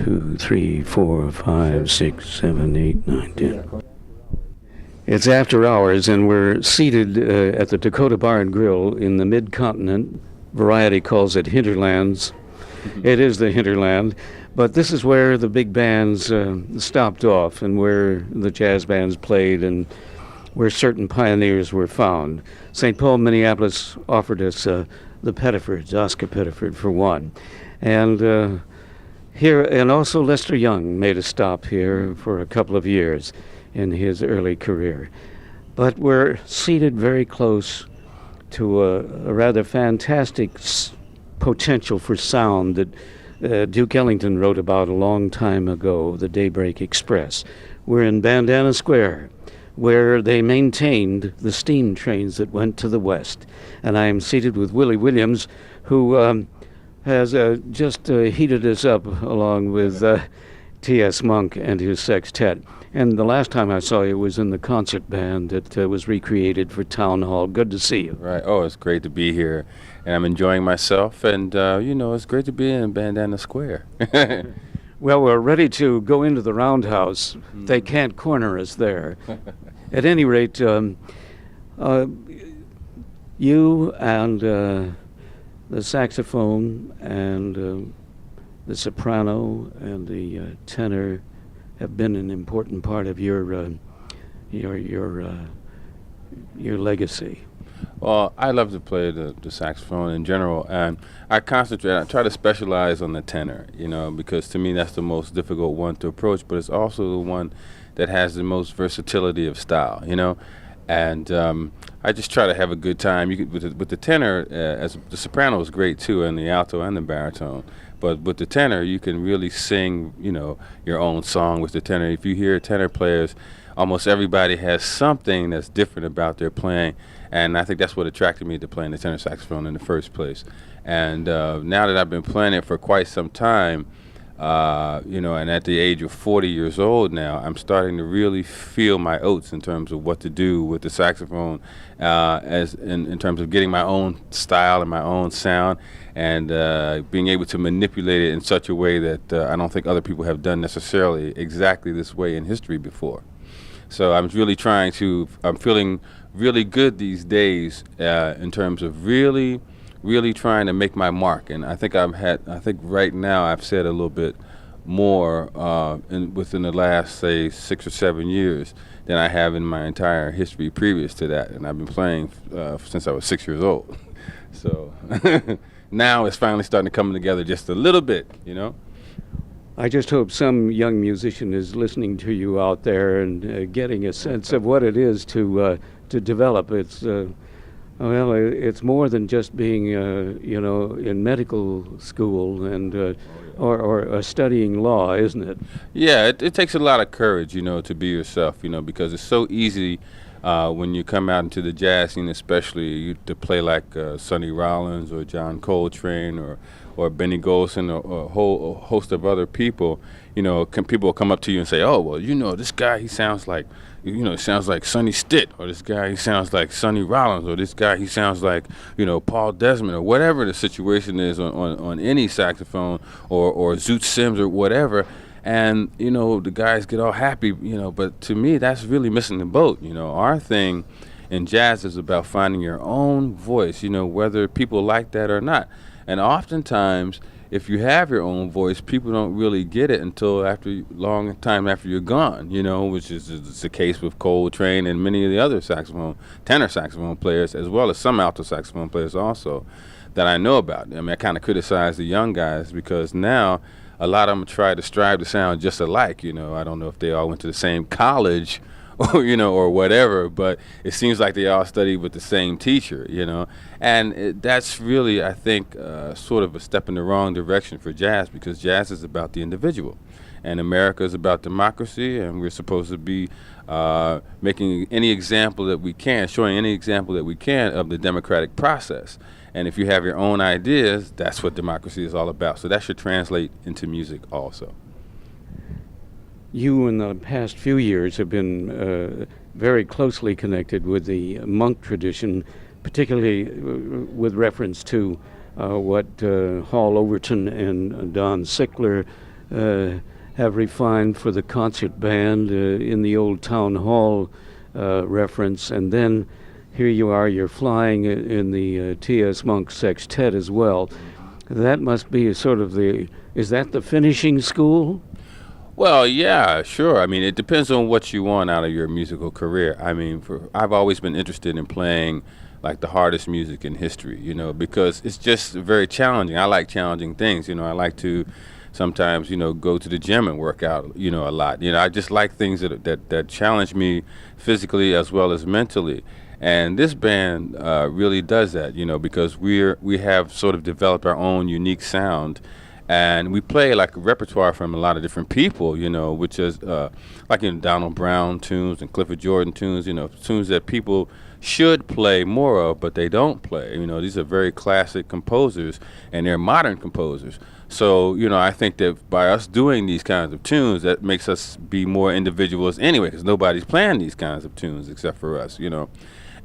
2, 3, 4, 5, 6, 7, 8, 9, 10. It's after hours, and we're seated at the Dakota Bar and Grill in the Mid-Continent. Variety calls it Hinterlands. It is the hinterland, but this is where the big bands stopped off and where the jazz bands played and where certain pioneers were found. St. Paul, Minneapolis offered us the Pettifords, Oscar Pettiford for one. And here, and also Lester Young made a stop here for a couple of years in his early career. But we're seated very close to a rather fantastic potential for sound that Duke Ellington wrote about a long time ago, the Daybreak Express. We're in Bandana Square, where they maintained the steam trains that went to the west. And I am seated with Willie Williams, who has just heated us up along with T.S. Monk and his sextet. And the last time I saw you was in the concert band that was recreated for Town Hall. Good to see you. Right. Oh, it's great to be here. And I'm enjoying myself. And, it's great to be in Bandana Square. Well, we're ready to go into the roundhouse. They can't corner us there. At any rate, you and the saxophone and the soprano and the tenor have been an important part of your legacy. Well, I love to play the saxophone in general, and I try to specialize on the tenor, because to me that's the most difficult one to approach, but it's also the one that has the most versatility of style, and I just try to have a good time. With the tenor, as the soprano is great too, and the alto and the baritone. But with the tenor, you can really sing, your own song with the tenor. If you hear tenor players, almost everybody has something that's different about their playing, and I think that's what attracted me to playing the tenor saxophone in the first place. And now that I've been playing it for quite some time, and at the age of 40 years old now, I'm starting to really feel my oats in terms of what to do with the saxophone, as in terms of getting my own style and my own sound, and being able to manipulate it in such a way that I don't think other people have done necessarily exactly this way in history before. So I'm feeling really good these days in terms of really trying to make my mark. And I think right now I've said a little bit more within the last, say, 6 or 7 years than I have in my entire history previous to that. And I've been playing since I was 6 years old. So now it's finally starting to come together just a little bit, I just hope some young musician is listening to you out there and getting a sense of what it is to develop. It's it's more than just being in medical school and or studying law, isn't it? Yeah, it takes a lot of courage, to be yourself, because it's so easy when you come out into the jazz scene, especially to play like Sonny Rollins or John Coltrane or Benny Golson or a whole host of other people. People will come up to you and say, "Oh, well, this guy, he sounds like, sounds like Sonny Stitt, or this guy, he sounds like Sonny Rollins, or this guy, he sounds like, Paul Desmond," or whatever the situation is on any saxophone, or Zoot Sims or whatever. And, the guys get all happy, but to me, that's really missing the boat. Our thing in jazz is about finding your own voice, whether people like that or not. And oftentimes, if you have your own voice, people don't really get it until long time after you're gone, which is the case with Coltrane and many of the other tenor saxophone players, as well as some alto saxophone players also that I know about. I kind of criticize the young guys because now a lot of them try to strive to sound just alike. I don't know if they all went to the same college or whatever, but it seems like they all studied with the same teacher, and that's really, I think, sort of a step in the wrong direction for jazz, because jazz is about the individual, and America is about democracy, and we're supposed to be making any example that we can, showing any example that we can of the democratic process. And if you have your own ideas, that's what democracy is all about. So that should translate into music also. You, in the past few years, have been very closely connected with the monk tradition, particularly with reference to what Hall Overton and Don Sickler have refined for the concert band in the old town hall reference, and then here you are, you're flying in the T.S. Monk sextet as well. That must be sort of is that the finishing school? Well, yeah, sure. I mean, it depends on what you want out of your musical career. I mean, I've always been interested in playing like the hardest music in history, because it's just very challenging. I like challenging things, I like to sometimes, go to the gym and work out, a lot. I just like things that challenge me physically as well as mentally. And this band really does that, because we have sort of developed our own unique sound, and we play like a repertoire from a lot of different people, which is like Donald Brown tunes and Clifford Jordan tunes, tunes that people should play more of, but they don't play. These are very classic composers, and they're modern composers. So, I think that by us doing these kinds of tunes, that makes us be more individuals anyway, because nobody's playing these kinds of tunes except for us,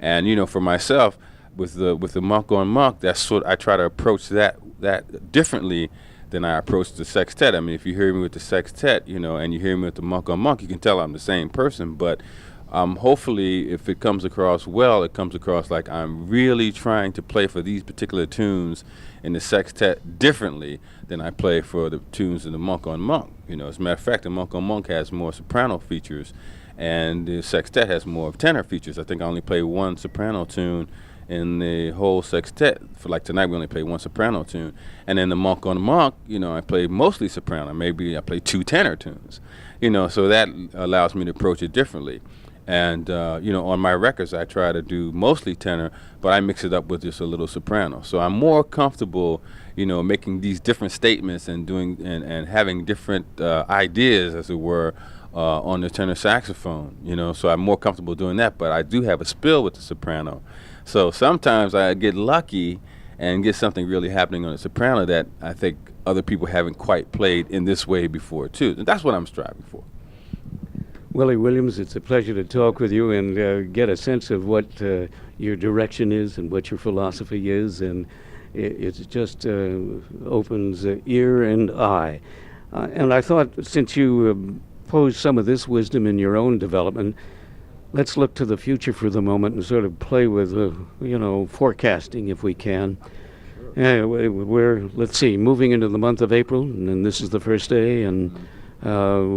And, for myself, with the Monk on Monk, that's what I try to approach that differently than I approach the sextet. I mean, if you hear me with the sextet, and you hear me with the Monk on Monk, you can tell I'm the same person, but hopefully, if it comes across well, it comes across like I'm really trying to play for these particular tunes in the sextet differently than I play for the tunes in the Monk on Monk. As a matter of fact, the Monk on Monk has more soprano features, and the sextet has more of tenor features. I think I only play one soprano tune in the whole sextet. For like tonight, we only play one soprano tune, and in the Monk on Monk, I play mostly soprano. Maybe I play two tenor tunes. So that allows me to approach it differently. And, on my records, I try to do mostly tenor, but I mix it up with just a little soprano. So I'm more comfortable, making these different statements and doing and having different ideas, as it were, on the tenor saxophone, So I'm more comfortable doing that, but I do have a spill with the soprano. So sometimes I get lucky and get something really happening on the soprano that I think other people haven't quite played in this way before, too. And that's what I'm striving for. Willie Williams, it's a pleasure to talk with you and get a sense of what your direction is and what your philosophy is, and it just opens ear and eye. And I thought, since you posed some of this wisdom in your own development, let's look to the future for the moment and sort of play with, forecasting if we can. We're, let's see, moving into the month of April, and then this is the first day, and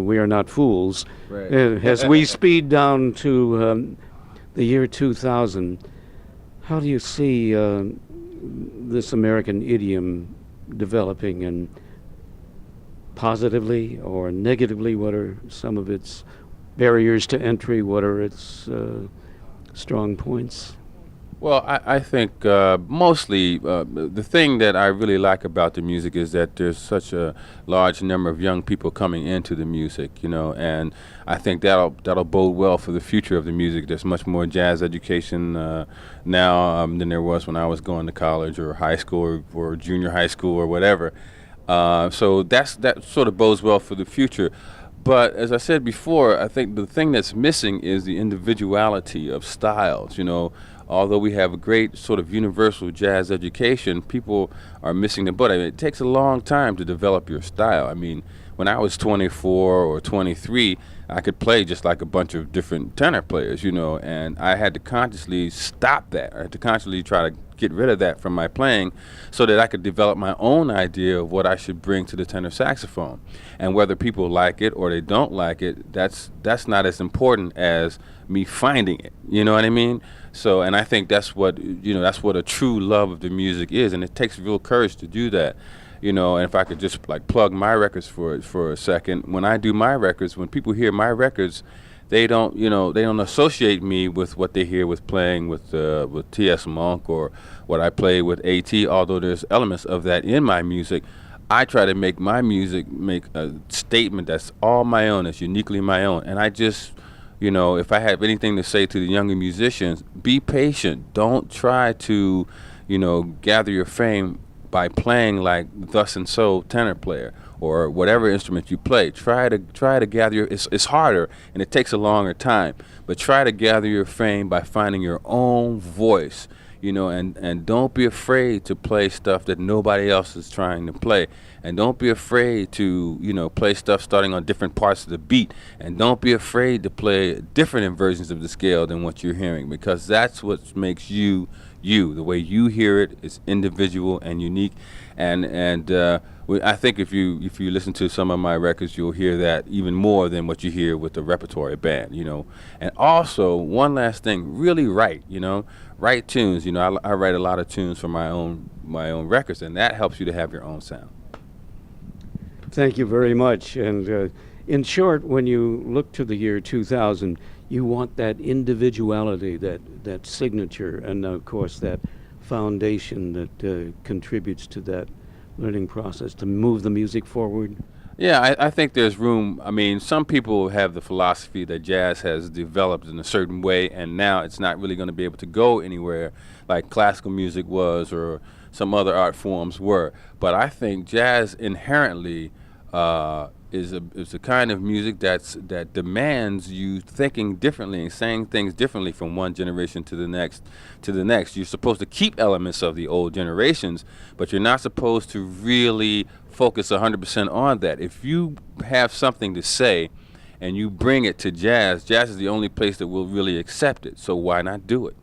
we are not fools. Right. As we speed down to the year 2000, how do you see this American idiom developing, and positively or negatively? What are some of its barriers to entry? What are its strong points? Well, I think mostly the thing that I really like about the music is that there's such a large number of young people coming into the music, and I think that'll bode well for the future of the music. There's much more jazz education now than there was when I was going to college or high school or junior high school or whatever. So that sort of bodes well for the future. But as I said before, I think the thing that's missing is the individuality of styles, Although we have a great sort of universal jazz education, people are missing the boat. I mean, it takes a long time to develop your style. I mean, when I was 24 or 23, I could play just like a bunch of different tenor players, and I had to consciously stop that. I had to consciously try to get rid of that from my playing so that I could develop my own idea of what I should bring to the tenor saxophone. And whether people like it or they don't like it, that's not as important as me finding it. You know what I mean? So, and I think that's what a true love of the music is, and it takes real courage to do that. And if I could just like plug my records for a second, when I do my records, when people hear my records, they don't associate me with what they hear with playing with T.S. Monk or what I play with A.T., although there's elements of that in my music. I try to make my music make a statement that's all my own, that's uniquely my own. And I just, if I have anything to say to the younger musicians, be patient. Don't try to, gather your fame by playing like thus and so tenor player or whatever instrument you play. Try to gather it's harder and it takes a longer time, but try to gather your fame by finding your own voice, and don't be afraid to play stuff that nobody else is trying to play. And don't be afraid to, play stuff starting on different parts of the beat. And don't be afraid to play different inversions of the scale than what you're hearing, because that's what makes you. The way you hear it is individual and unique. I think if you listen to some of my records, you'll hear that even more than what you hear with the repertory band. And also, one last thing, really write tunes. I write a lot of tunes for my own records, and that helps you to have your own sound. Thank you very much. And in short, when you look to the year 2000, you want that individuality, that signature, and of course that foundation that contributes to that learning process to move the music forward. Yeah, I think there's room. I mean, some people have the philosophy that jazz has developed in a certain way, and now it's not really going to be able to go anywhere like classical music was or some other art forms were. But I think jazz inherently is a kind of music that demands you thinking differently and saying things differently from one generation to the next. You're supposed to keep elements of the old generations, but you're not supposed to really focus 100% on that. If you have something to say and you bring it to jazz is the only place that will really accept it. So why not do it?